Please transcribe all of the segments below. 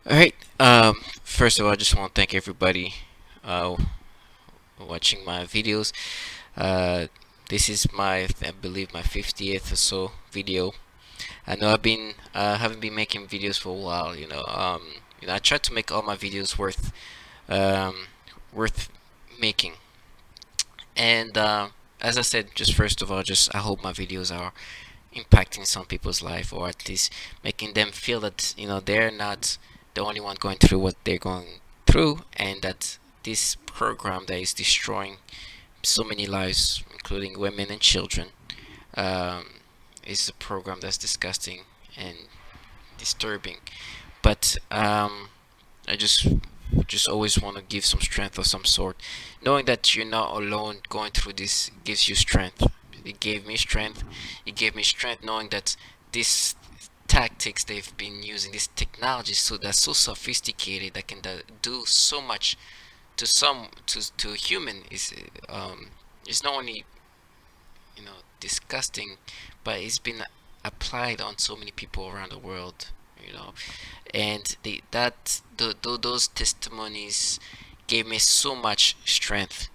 All right. First of all, I just want to thank everybody uh, watching my videos. Uh, this is I believe, my 50th or so video. I know I've been haven't been making videos for a while. I try to make all my videos um, worth making. And as I said, just first of all, just I hope my videos are impacting some people's life, or at least making them feel that they're not the only one going through what they're going through, and that this program that is destroying so many lives, including women and children, um, is a program that's disgusting and disturbing. But I just always want to give some strength of some sort, knowing that you're not alone going through this gives you strength. It gave me strength. It gave me strength knowing that this tactics they've been using, this technology, so that's so sophisticated, that can do so much to a human, is not only disgusting, but it's been applied on so many people around the world. You know, and those testimonies gave me so much strength.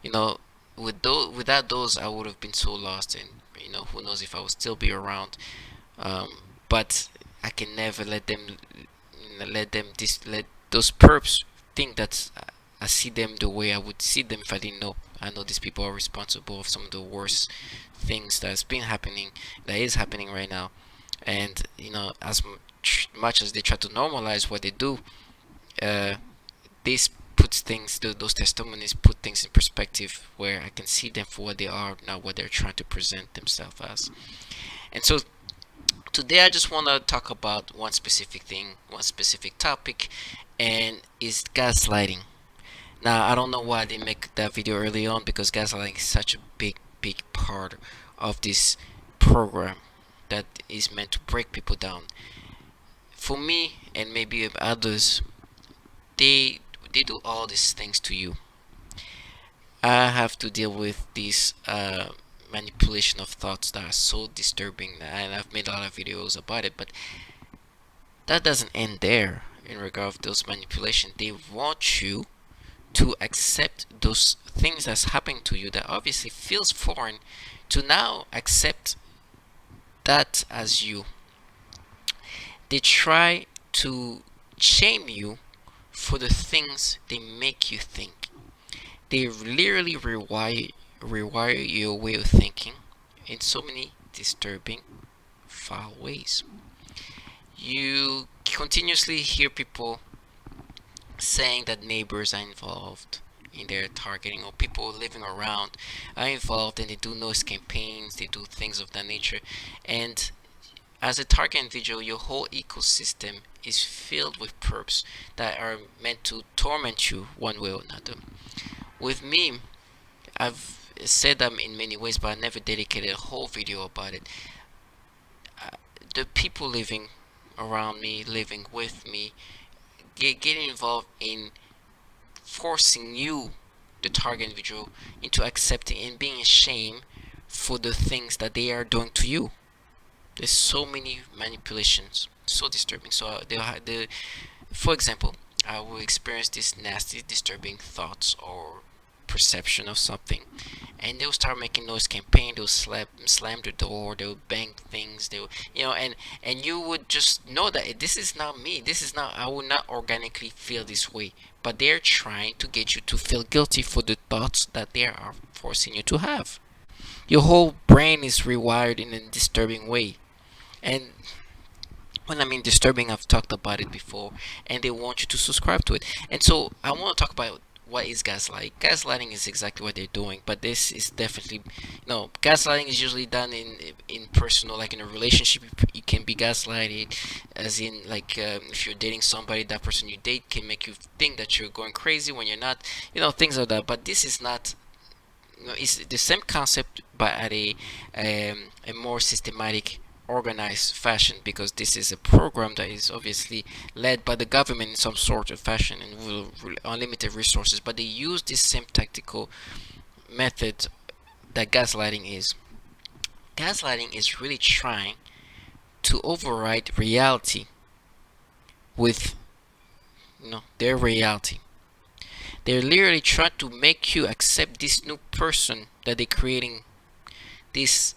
You know, without those, I would have been so lost, and who knows if I would still be around. But I can never let those perps think that I see them the way I would see them if I didn't know. I know these people are responsible of some of the worst things that's been happening, that is happening right now. And as much as they try to normalize what they do, uh, this puts things, those testimonies put things in perspective, where I can see them for what they are, not what they're trying to present themselves as. And so today I just want to talk about one specific thing, one specific topic, and is gaslighting. Now, I don't know why I didn't make that video early on, because gaslighting is such a big part of this program that is meant to break people down. For me, and maybe others, they they do all these things to you. I have to deal with these manipulation of thoughts that are so disturbing, and I've made a lot of videos about it. But that doesn't end there. In regard to those manipulation, they want you to accept those things that's happening to you that obviously feels foreign, to now accept that as you. They try to shame you for the things they make you think. They literally rewire your way of thinking in so many disturbing, foul ways. You continuously hear people saying that neighbors are involved in their targeting, or people living around are involved, and they do noise campaigns, they do things of that nature. And as a target individual, your whole ecosystem is filled with perps that are meant to torment you one way or another. With me, I've said them in many ways, but I never dedicated a whole video about it. Uh, the people living around me, living with me, getting involved in forcing you, the target individual, into accepting and being ashamed for the things that they are doing to you. There's so many manipulations, so disturbing. So for example, I will experience this nasty, disturbing thoughts or perception of something, and they'll start making noise campaign. They'll slam the door. They'll bang things. They'll, and you would just know that this is not me. This is not. I will not organically feel this way. But they're trying to get you to feel guilty for the thoughts that they are forcing you to have. Your whole brain is rewired in a disturbing way, and when I mean disturbing, I've talked about it before, and they want you to subscribe to it. And so I want to talk about what is gaslighting. Gaslighting is exactly what they're doing, but this is definitely, gaslighting is usually done in personal, like in a relationship. You can be gaslighted, as in like if you're dating somebody, that person you date can make you think that you're going crazy when you're not, things like that. But this is not. It's the same concept, but at a more systematic, organized fashion, because this is a program that is obviously led by the government in some sort of fashion, and with unlimited resources, but they use this same tactical method that gaslighting is. Gaslighting is really trying to override reality with their reality. They're literally trying to make you accept this new person that they're creating, this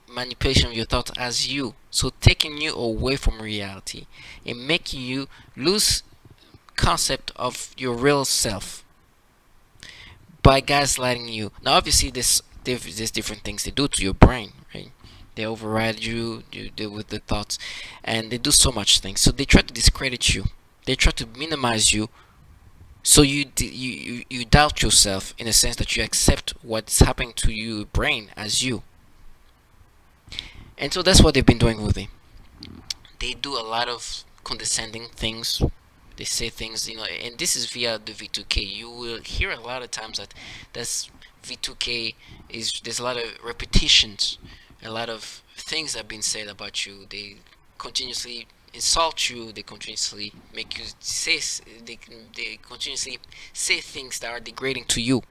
manipulation of your thoughts as you. So taking you away from reality and making you lose concept of your real self by gaslighting you. Now, obviously, there's different things they do to your brain, right? They override you deal with the thoughts, and they do so much things. So they try to discredit you. They try to minimize you, so you doubt yourself in a sense that you accept what's happening to your brain as you. And so that's what they've been doing with it. They do a lot of condescending things. They say things, and this is via the V2K. You will hear a lot of times that that's V2K is there's a lot of repetitions, a lot of things that have been said about you. They continuously insult you. They continuously make you say. They continuously say things that are degrading to you,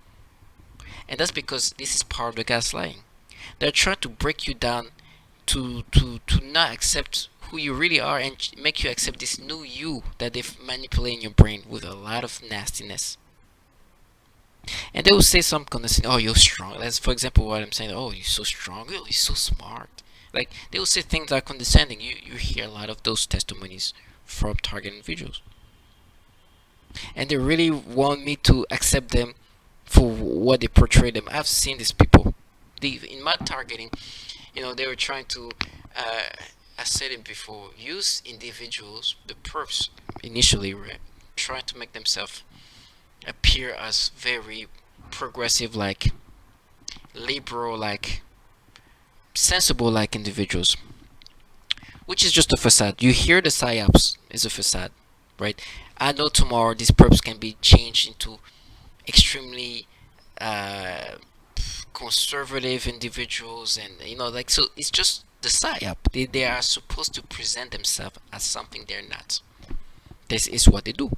and that's because this is part of the gaslighting. They're trying to break you down to not accept who you really are and make you accept this new you that they've manipulated in your brain with a lot of nastiness. And they will say some condescending, oh, you're strong. That's, for example, what I'm saying. Oh, you're so strong. Oh, you're so smart. Like, they will say things that are condescending. You hear a lot of those testimonies from target individuals. And they really want me to accept them for what they portray them. I've seen these people. In my targeting, they were trying to, I said it before, use individuals, the perps initially, right, trying to make themselves appear as very progressive, like liberal, like sensible, like individuals, which is just a facade. You hear the PSYOPs is a facade, right? I know tomorrow these perps can be changed into extremely conservative individuals, and like, so it's just the PSYOP. They are supposed to present themselves as something they're not. This is what they do.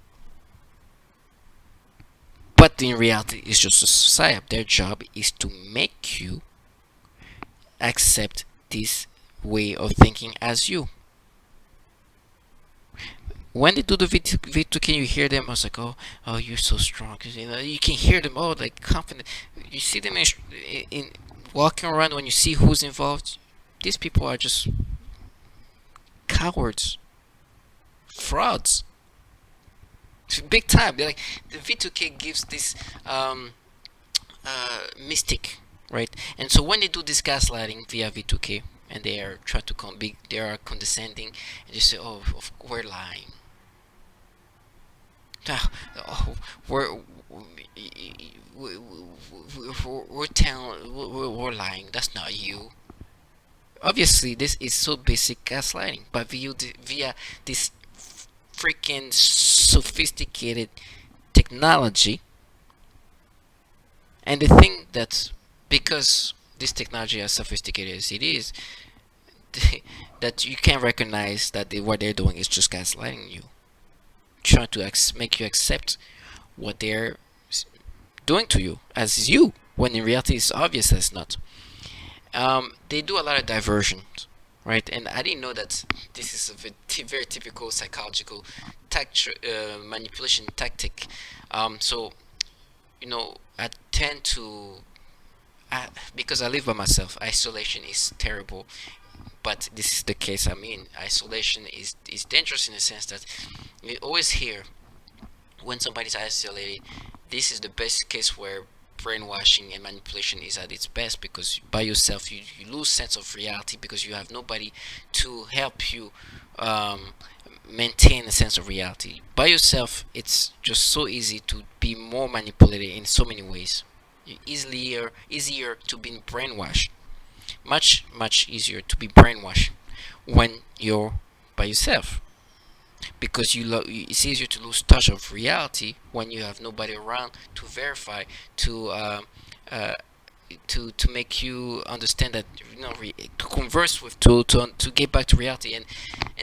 But in reality, it's just a PSYOP. Their job is to make you accept this way of thinking as you. When they do the V2, can you hear them? I was like, oh, you're so strong. You can hear them, like confident. You see them in walking around. When you see who's involved, these people are just cowards, frauds, big time. They're like, the V2K gives this mystic, right? And so when they do this gaslighting via V2K, and they are trying to they are condescending, and they say, oh, we're lying. Oh, we're lying. That's not you. Obviously, this is so basic gaslighting, but via this freaking sophisticated technology. And the thing that, because this technology as sophisticated as it is, that you can recognize that what they're doing is just gaslighting you, trying to make you accept what they're doing to you as you, when in reality it's obvious it's not. They do a lot of diversions, right? And I didn't know that this is a very typical psychological manipulation tactic. So, I tend to, because I live by myself, isolation is terrible. But this is the case. I mean, isolation is dangerous in the sense that you always hear when somebody's isolated. This is the best case where brainwashing and manipulation is at its best, because by yourself you lose sense of reality because you have nobody to help you maintain a sense of reality. By yourself, it's just so easy to be more manipulated in so many ways. Easier to be brainwashed. Much easier to be brainwashed when you're by yourself, because it's easier to lose touch of reality when you have nobody around to verify, uh, to make you understand that, to converse with, to get back to reality. And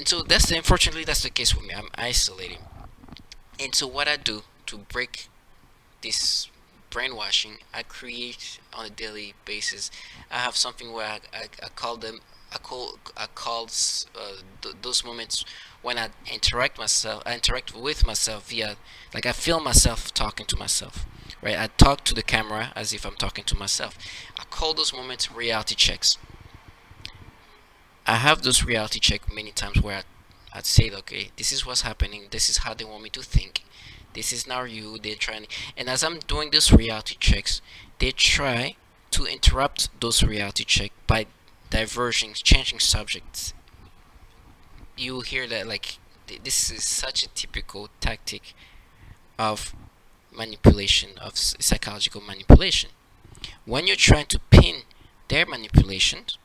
so unfortunately that's the case with me. I'm isolating. And so what I do to break this brainwashing, I create on a daily basis. I have something where I call them those moments when I interact with myself via, like, I feel myself talking to myself, right? I talk to the camera as if I'm talking to myself. I call those moments reality checks. I have those reality check many times where I'd say, okay, this is what's happening. This is how they want me to think. This is now you. They're trying, and as I'm doing those reality checks, they try to interrupt those reality check by diverging, changing subjects. You hear that, like, this is such a typical tactic of manipulation, of psychological manipulation. When you're trying to pin their manipulations,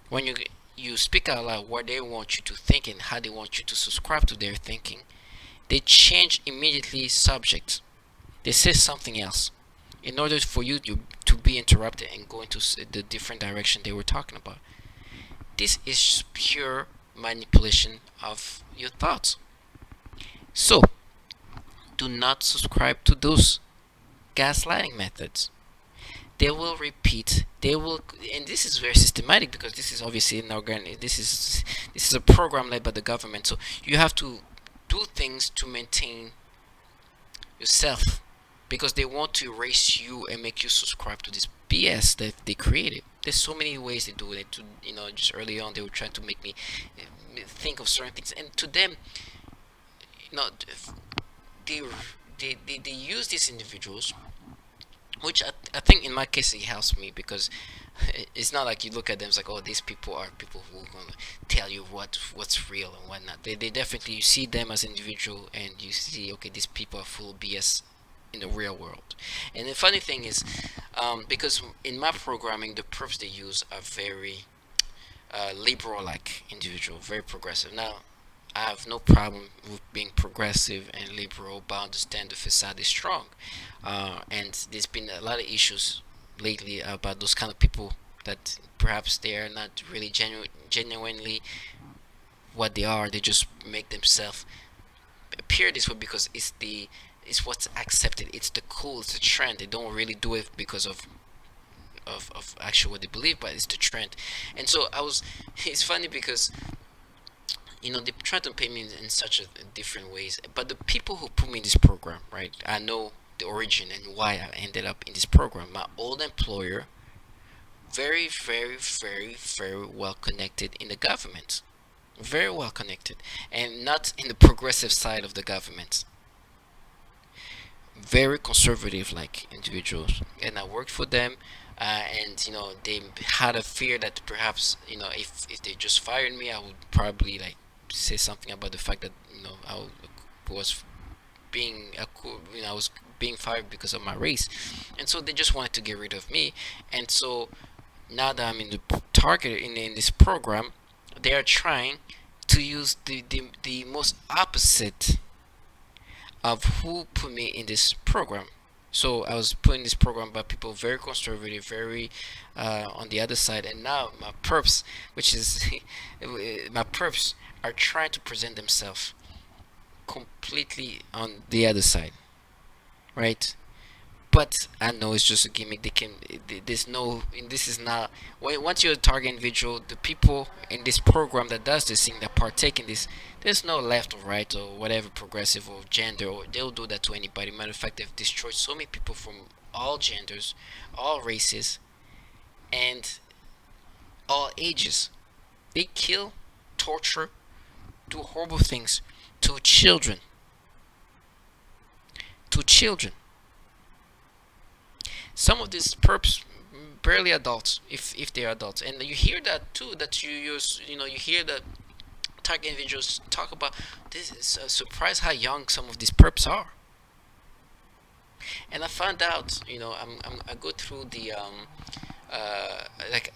when you speak out loud what they want you to think and how they want you to subscribe to their thinking, they change immediately subject. They say something else in order for you to be interrupted and go into the different direction they were talking about. This is pure manipulation of your thoughts. So, do not subscribe to those gaslighting methods. They will repeat. They will, and this is very systematic because this is obviously an organ. This is a program led by the government. So you have to do things to maintain yourself because they want to erase you and make you subscribe to this BS that they created. There's so many ways they do it. To, just early on they were trying to make me think of certain things, and to them, you know, they they use these individuals, which I think in my case it helps me because it's not like you look at them, it's like, oh, these people are people who are going to tell you what's real and whatnot. They definitely, you see them as individual and you see, okay, these people are full of BS in the real world. And the funny thing is, because in my programming the proofs they use are very liberal like individual, very progressive. Now I have no problem with being progressive and liberal, but I understand the facade is strong. And there's been a lot of issues lately about those kind of people that perhaps they are not really genuinely what they are. They just make themselves appear this way because it's what's accepted. It's the cool. It's the trend. They don't really do it because of actually what they believe, but it's the trend. And so I was. It's funny because they try to pay me in such a different ways. But the people who put me in this program, right? I know the origin and why I ended up in this program. My old employer, very, very, very, very well connected in the government, very well connected, and not in the progressive side of the government. Very conservative, like individuals, and I worked for them. And they had a fear that perhaps if they just fired me, I would probably like say something about the fact that was being I was being fired because of my race, and so they just wanted to get rid of me. And so now that I'm in the target in this program, they are trying to use the most opposite of who put me in this program. So I was put in this program by people very conservative, very on the other side, and now my perps, which is my perps, are trying to present themselves completely on the other side, right? But I know it's just a gimmick. They can. There's no. And this is not. Once you're a target individual, the people in this program that does this thing, that partake in this, there's no left or right or whatever, progressive or gender, or they'll do that to anybody. Matter of fact, they've destroyed so many people from all genders, all races, and all ages. They kill, torture, do horrible things to children. To children. Some of these perps barely adults, if they are adults, and you hear that too. That you use, you hear that target individuals talk about. This is a surprise how young some of these perps are. And I found out, I go through the like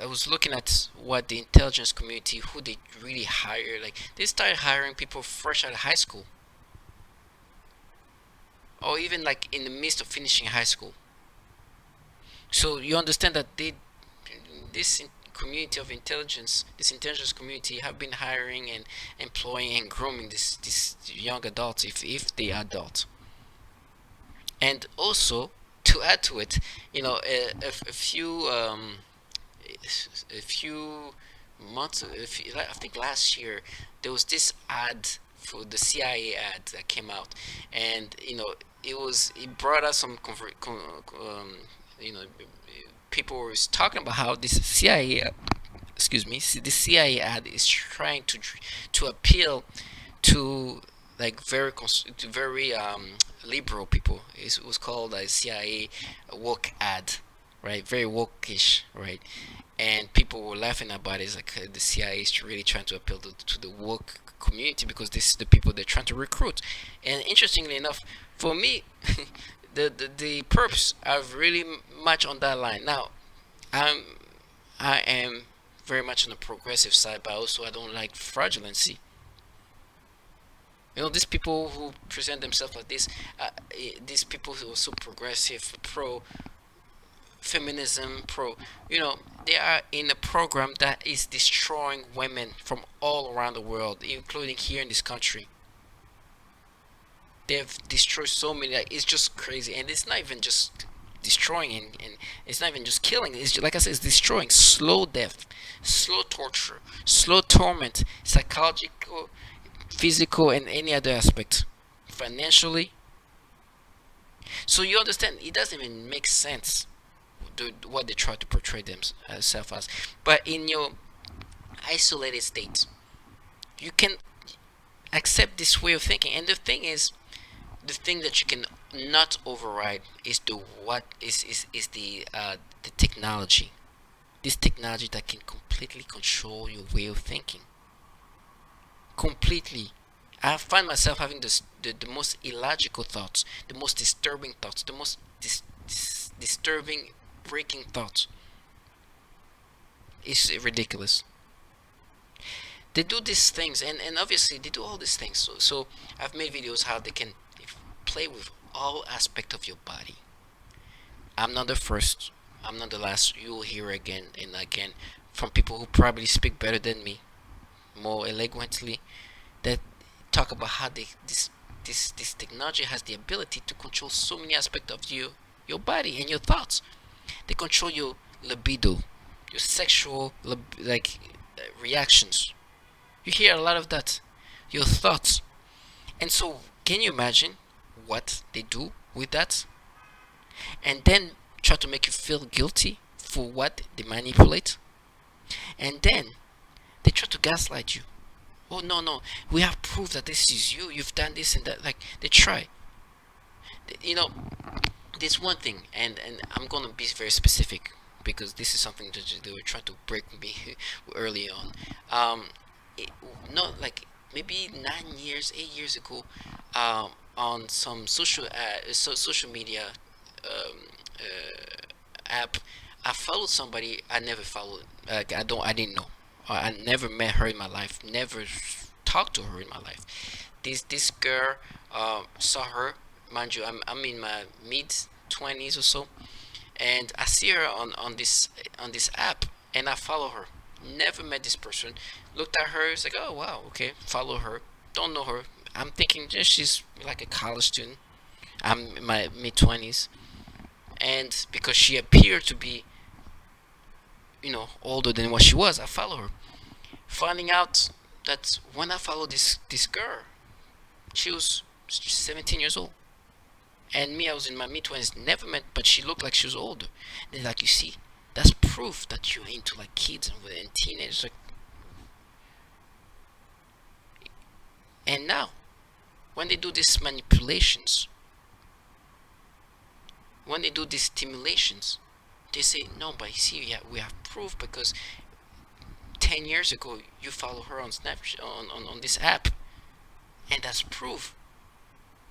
I was looking at what the intelligence community, who they really hire. Like they started hiring people fresh out of high school, or even like in the midst of finishing high school. So you understand that this community of intelligence, this intelligence community, have been hiring and employing and grooming this young adults, if they are adults. And also, to add to it, a few a few months, I think last year, there was this ad for the CIA ad that came out, and it brought us some you know people were talking about how this CIA, excuse me, the CIA ad is trying to appeal to like to very liberal people. It was called a CIA woke ad, right? Very wokeish, right? And people were laughing about it. It's like the CIA is really trying to appeal to the woke community because this is the people they're trying to recruit. And interestingly enough, for me, the perps are really much on that line. Now, I'm I am very much on the progressive side, but also I don't like fraudulency. These people who present themselves like this, these people who are so progressive, pro feminism, pro, they are in a program that is destroying women from all around the world, including here in this country. They've destroyed so many, like, it's just crazy. And it's not even just destroying, and it's not even just killing. It's just, like I said, it's destroying. Slow death, slow torture, slow torment, psychological, physical, and any other aspect, financially. So you understand, it doesn't even make sense what they try to portray themselves as. But in your isolated state, you can accept this way of thinking. And the thing is, the thing that you can not override is the technology. This technology that can completely control your way of thinking. Completely. I find myself having the most illogical thoughts, the most disturbing thoughts, the most disturbing, breaking thoughts. It's ridiculous. They do these things, and obviously they do all these things. So I've made videos how they can play with all aspect of your body. I'm not the first. I'm not the last. You will hear again and again from people who probably speak better than me, more eloquently, that talk about how this technology has the ability to control so many aspects of your body and your thoughts. They control your libido, your sexual reactions. You hear a lot of that, your thoughts. And so, can you imagine what they do with that? And then try to make you feel guilty for what they manipulate. And then they try to gaslight you. Oh, no, no, we have proof that this is you. You've done this and that. Like, they try. You know, there's one thing, and I'm going to be very specific because this is something that they were trying to break me early on. It, not like maybe 9 years, 8 years ago, on some social media um, app, I followed somebody I never followed. I didn't know. I never met her in my life. Never talked to her in my life. This girl, saw her. Mind you, I'm in my mid 20s or so, and I see her on this app, and I follow her. Never met this person. Looked at her. It's like, oh wow, okay, follow her. Don't know her. I'm thinking she's like a college student. I'm in my mid 20s, and because she appeared to be, older than what she was, I follow her. Finding out that when I followed this girl, she was 17 years old, and me, I was in my mid 20s. Never met, but she looked like she was older. Then, like, you see, that's proof that you're into like kids and teenagers. Like, and now, when they do these manipulations, when they do these stimulations, they say no, but you see, yeah, we have proof because 10 years ago you follow her on Snapchat, on this app, and that's proof.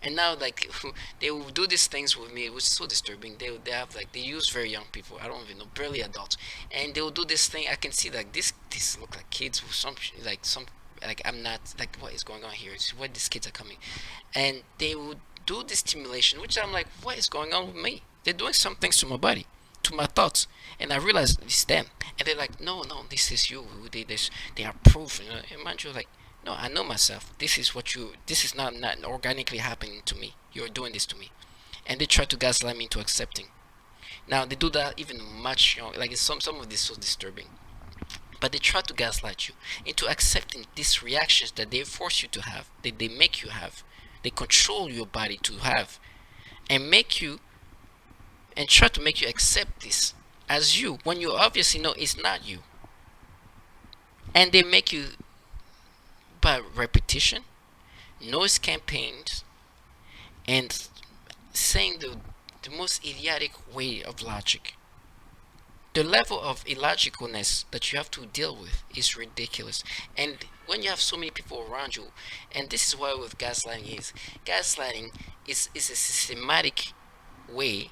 And now, like, they will do these things with me, which is so disturbing. They have, like, they use very young people, I don't even know, barely adults, and they will do this thing. I can see, like, this look like kids with some, like, I'm not, like, what is going on here? It's where these kids are coming, and they will do this stimulation, which I'm like, what is going on with me? They're doing some things to my body, to my thoughts, and I realize it's them. And they're like, no, no, this is you who did this. They are proof. And mind you, like, no, I know myself. This is not organically happening to me. You're doing this to me. And they try to gaslight me into accepting. Now they do that even much, like some of this so disturbing. But they try to gaslight you into accepting these reactions that they force you to have, that they make you have, they control your body to have, and make you and try to make you accept this as you when you obviously know it's not you. And they make you by repetition, noise campaigns, and saying the most idiotic way of logic. The level of illogicalness that you have to deal with is ridiculous. And when you have so many people around you, and this is why with gaslighting is a systematic way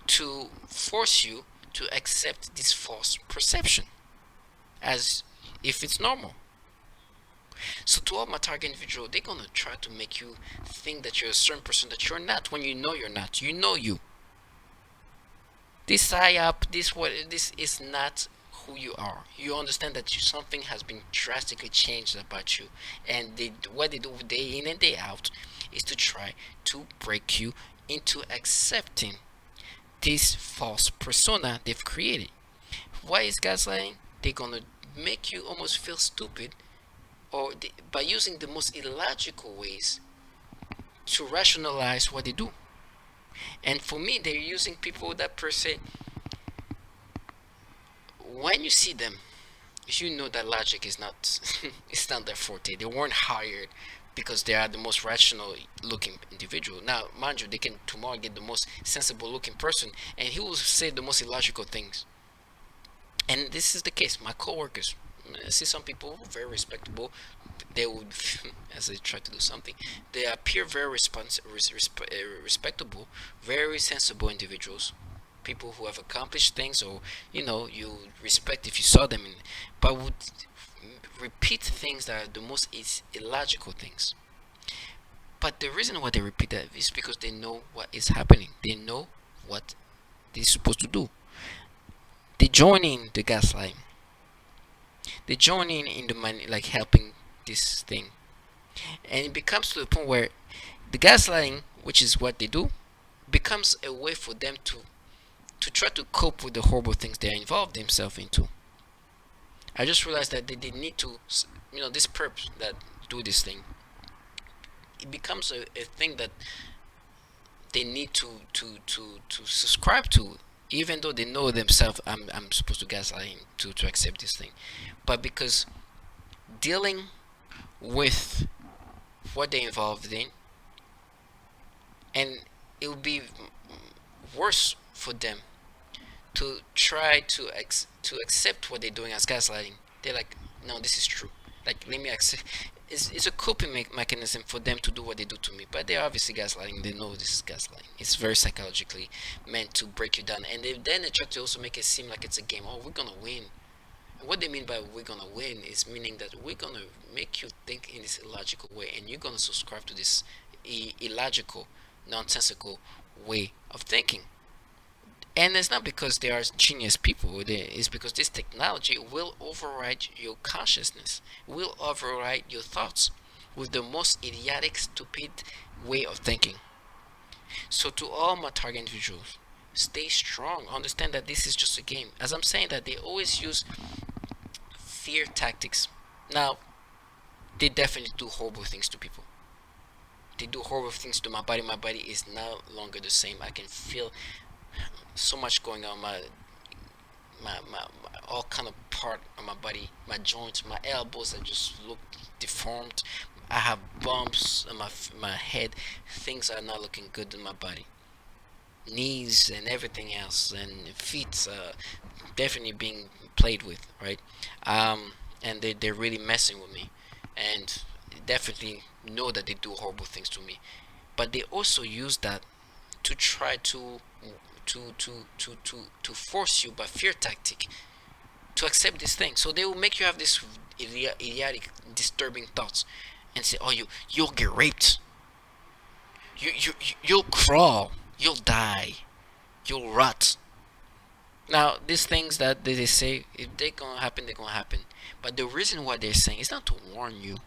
to force you to accept this false perception as if it's normal. So to all my target individual, they're gonna try to make you think that you're a certain person that you're not when you know you're not. You know you. This PSYOP, this is not who you are. You understand that something has been drastically changed about you, and what they do day in and day out is to try to break you into accepting this false persona they've created. Why is gaslighting? They're gonna make you almost feel stupid, or by using the most illogical ways to rationalize what they do. And for me, they're using people that per se, when you see them, you know that logic is not it's not their forte. They weren't hired because they are the most rational looking individual. Now, mind you, they can tomorrow get the most sensible looking person, and he will say the most illogical things. And this is the case. My coworkers, I see some people very respectable. They would, as they try to do something, they appear very respectable, very sensible individuals. People who have accomplished things, or you respect if you saw them, but would repeat things that are the most illogical things. But the reason why they repeat that is because they know what is happening. They know what they're supposed to do. They join in the gaslighting. They join in the money, like helping this thing, and it becomes to the point where the gaslighting, which is what they do, becomes a way for them to try to cope with the horrible things they involve themselves into. I just realized that they need to, these perps that do this thing, it becomes a thing that they need to subscribe to, even though they know themselves. I'm supposed to gaslight him to accept this thing, but because dealing with what they involved in, and it would be worse for them to try to accept what they're doing as gaslighting. They're like, no, this is true. Like, let me accept. It's a coping mechanism for them to do what they do to me. But they're obviously gaslighting. They know this is gaslighting. It's very psychologically meant to break you down. And then they try to also make it seem like it's a game. Oh, we're gonna win. And what they mean by we're gonna win is meaning that we're gonna make you think in this illogical way, and you're gonna subscribe to this illogical, nonsensical way of thinking. And it's not because they are genius people. It's because this technology will override your consciousness, will override your thoughts with the most idiotic, stupid way of thinking. So to all my target individuals, stay strong. Understand that this is just a game. As I'm saying that, they always use fear tactics. Now, they definitely do horrible things to people. They do horrible things to my body. My body is no longer the same. I can feel so much going on. My all kind of part of my body, my joints, my elbows that just look deformed. I have bumps on my head. Things are not looking good in my body. Knees and everything else, and feet definitely being played with, right? And they're really messing with me, and definitely know that they do horrible things to me. But they also use that to try to force you by fear tactic to accept this thing. So they will make you have this idiotic, disturbing thoughts, and say, "Oh, you'll get raped. You'll crawl. You'll die. You'll rot." Now, these things that they say, if they're gonna happen, they're gonna happen. But the reason why they're saying is not to warn you,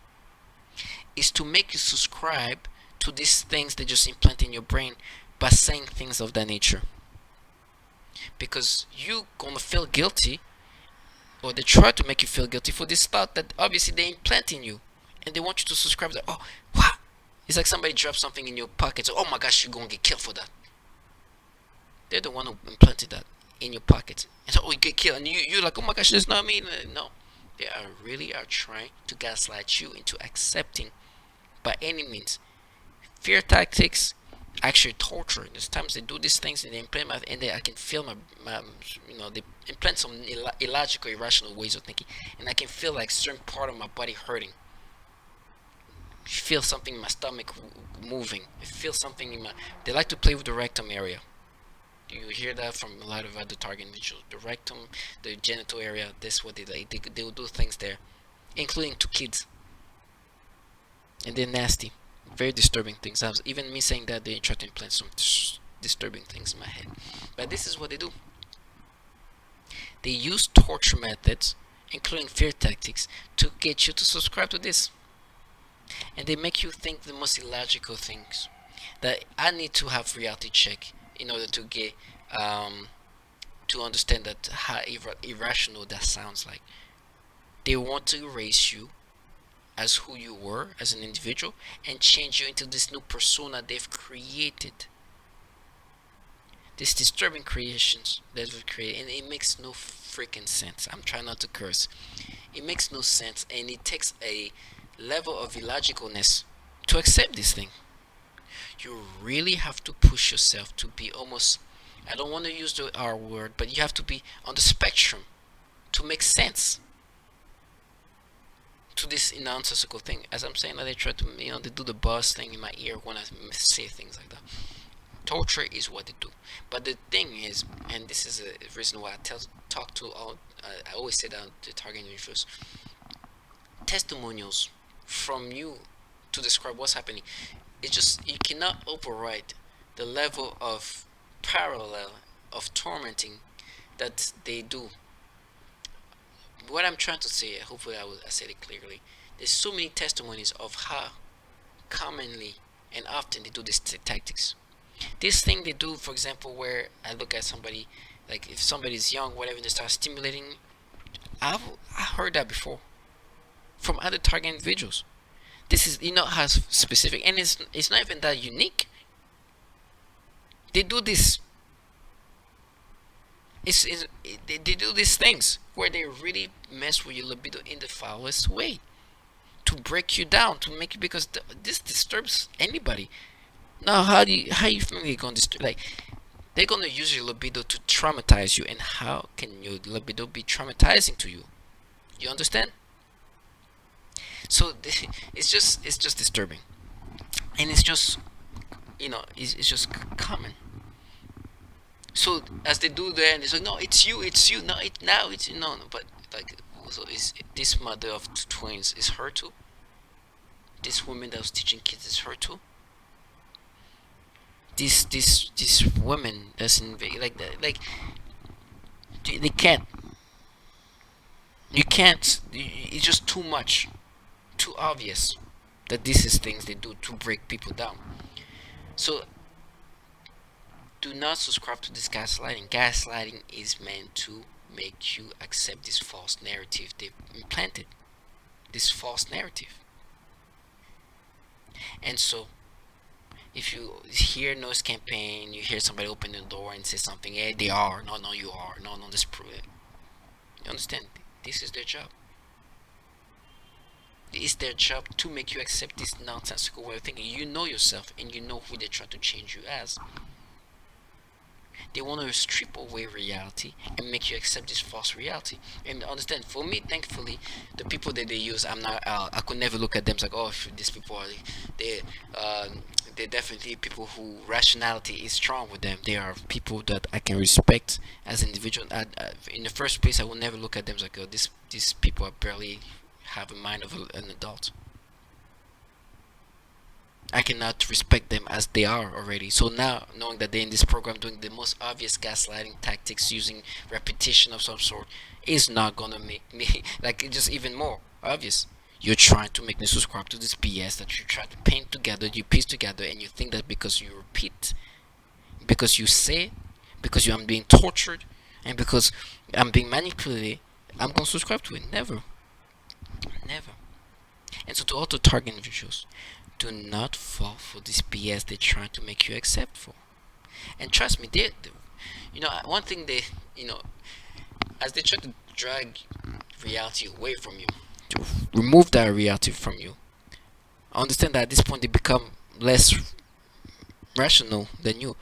is to make you subscribe to these things they just implant in your brain by saying things of that nature. because you gonna feel guilty, or they try to make you feel guilty for this thought that obviously they implant in you, and they want you to subscribe to, oh, what? It's like somebody drops something in your pocket, so, oh my gosh, you're gonna get killed for that. They're the one who implanted that in your pocket, and so, oh, you get killed, and you're like, oh my gosh, that's not me. No, they are trying to gaslight you into accepting by any means. Fear tactics, actually torture. There's times they do these things and they implant and I can feel my they implant some illogical, irrational ways of thinking, and I can feel like certain part of my body hurting. I feel something in my stomach moving. I feel something in my. They like to play with the rectum area. You hear that from a lot of other target individuals. The rectum, the genital area. That's what they like. They will do things there, including to kids, and they're nasty. Very disturbing things. Even me saying that, they try to implant some disturbing things in my head. But this is what they do. They use torture methods, including fear tactics, to get you to subscribe to this. And they make you think the most illogical things. That I need to have reality check in order to get to understand that how irrational that sounds like. They want to erase you as who you were as an individual and change you into this new persona they've created. These disturbing creations that we've created, and it makes no freaking sense. I'm trying not to curse. It makes no sense, and it takes a level of illogicalness to accept this thing. You really have to push yourself to be almost, I don't want to use the R word, but you have to be on the spectrum to make sense to this nonsensical thing. As I'm saying that, they try to, they do the buzz thing in my ear when I say things like that. Torture is what they do. But the thing is, and this is a reason why I always say that to target individuals, testimonials from you to describe what's happening. It's just, you cannot override the level of parallel of tormenting that they do. What I'm trying to say, hopefully I said it clearly. There's so many testimonies of how commonly and often they do these tactics. This thing they do, for example, where I look at somebody, like if somebody's young, whatever, they start stimulating. I heard that before from other target individuals. This is, has specific, and it's not even that unique. They do this. They do these things where they really mess with your libido in the foulest way to break you down, to make you, because this disturbs anybody. Now, how you think they're gonna disturb? Like, they're gonna use your libido to traumatize you, and how can your libido be traumatizing to you? You understand? So it's just disturbing, and it's just it's just common. So as they do there, and they say, no, it's you, no, it's no, but like, so is this mother of twins is her too? This woman that was teaching kids is her too? This woman that's in like that, like they can't. You can't. It's just too much, too obvious that this is things they do to break people down. So do not subscribe to this gaslighting. Gaslighting is meant to make you accept this false narrative they've implanted. This false narrative. And so, if you hear noise campaign, you hear somebody open the door and say something, hey, they are. No, you are. No, this prove it. You understand? This is their job. It's their job to make you accept this nonsensical way of thinking. You know yourself, and you know who they're trying to change you as. They want to strip away reality and make you accept this false reality. And understand, for me, thankfully, the people that they use, I could never look at them like, oh, these people are, they're definitely people who rationality is strong with them. They are people that I can respect as individuals. In the first place, I will never look at them like, oh, these people are barely have a mind of an adult. I cannot respect them as they are already. So now, knowing that they're in this program doing the most obvious gaslighting tactics using repetition of some sort is not gonna make me, like, it's just even more obvious. You're trying to make me subscribe to this BS that you try to paint together, you piece together, and you think that because you repeat, because you say, because I'm being tortured and because I'm being manipulated, I'm gonna subscribe to it. Never, never. And so to all the target individuals, do not fall for this BS they're trying to make you accept for. And trust me, one thing they, as they try to drag reality away from you, to remove that reality from you, I understand that at this point they become less rational than you.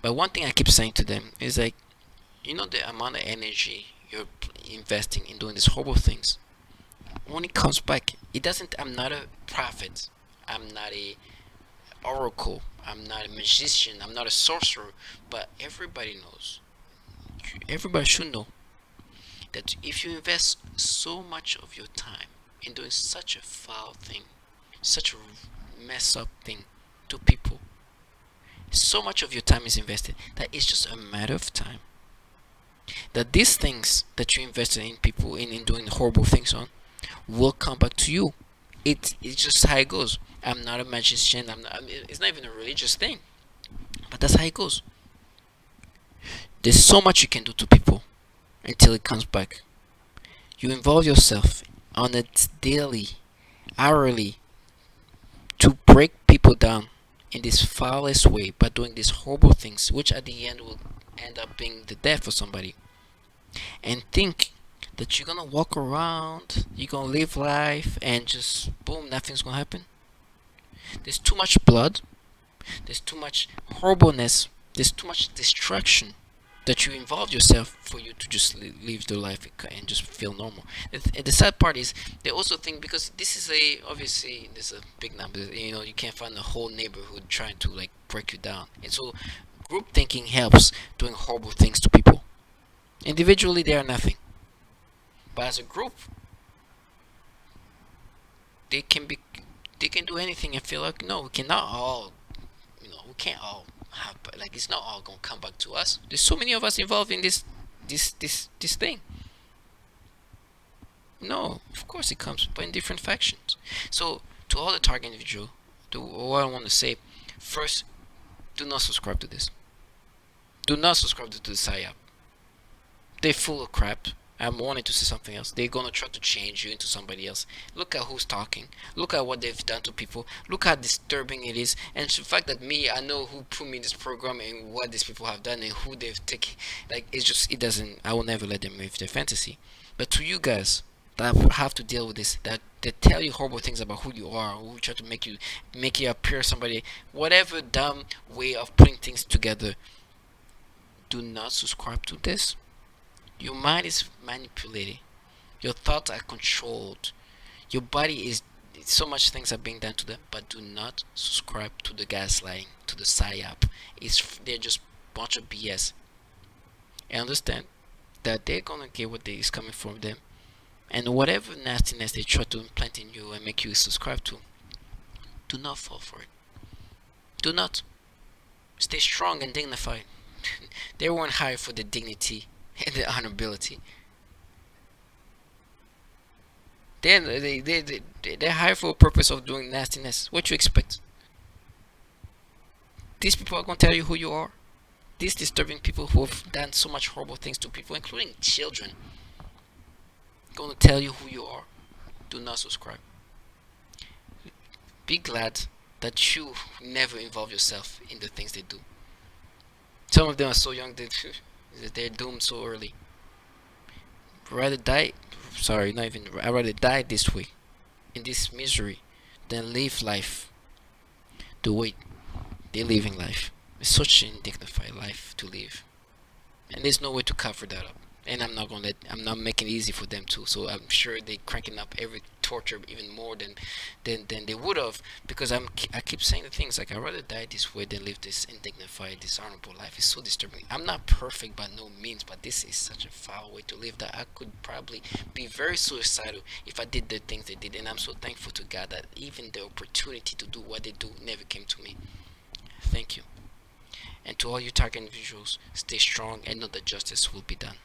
But one thing I keep saying to them is like, the amount of energy you're investing in doing these horrible things, when it comes back, it doesn't. I'm not a prophet. I'm not a oracle. I'm not a magician. I'm not a sorcerer. But everybody knows. Everybody should know that if you invest so much of your time in doing such a foul thing, such a mess up thing to people, so much of your time is invested that it's just a matter of time that these things that you invested in people in doing horrible things on will come back to you. It's just how it goes. I'm not a magician. It's not even a religious thing, but that's how it goes. There's so much you can do to people until it comes back. You involve yourself on a daily, hourly, to break people down in this foulest way by doing these horrible things, which at the end will end up being the death for somebody. And think that you're gonna walk around, you're gonna live life, and just boom, nothing's gonna happen. There's too much blood, there's too much horribleness, there's too much destruction that you involve yourself for you to just live the life and just feel normal. The sad part is they also think, because this is obviously there's a big number, you can't find a whole neighborhood trying to like break you down, and so group thinking helps doing horrible things to people. Individually they are nothing, but as a group they can do anything and feel like, no, we cannot all, we can't all have, like, it's not all gonna come back to us. There's so many of us involved in this thing. No, of course it comes, but in different factions. So to all the target individual, what I want to say first, do not subscribe to this. Do not subscribe to the PSYOP. They're full of crap. I'm wanting to say something else. They're gonna try to change you into somebody else. Look at who's talking. Look at what they've done to people. Look how disturbing it is. And the fact that I know who put me in this program and what these people have done and who they've taken. Like, it doesn't. I will never let them live their fantasy. But to you guys that have to deal with this, that they tell you horrible things about who you are, who try to make you appear somebody, whatever dumb way of putting things together. Do not subscribe to this. Your mind is manipulated. Your thoughts are controlled. Your body is, so much things are being done to them. But do not subscribe to the gaslighting, to the PSYOP. They're just a bunch of BS. And understand that they're gonna get what is coming from them. And whatever nastiness they try to implant in you and make you subscribe to, do not fall for it. Do not. Stay strong and dignified. They weren't hired for the dignity and the honorability. They're hired for a purpose of doing nastiness. What you expect? These people are gonna tell you who you are. These disturbing people who have done so much horrible things to people, including children, gonna tell you who you are. Do not subscribe. Be glad that you never involve yourself in the things they do. Some of them are so young that they're doomed so early. Rather die, I'd rather die this way, in this misery, than live life the way they're living life. It's such an undignified life to live, and there's no way to cover that up. And I'm not making it easy for them too. So I'm sure they're cranking up every torture even more than they would have, because I keep saying the things like, I'd rather die this way than live this undignified, dishonorable life. It's so disturbing. I'm not perfect by no means, but this is such a foul way to live that I could probably be very suicidal if I did the things they did. And I'm so thankful to God that even the opportunity to do what they do never came to me. Thank you. And to all you target individuals, stay strong and know that justice will be done.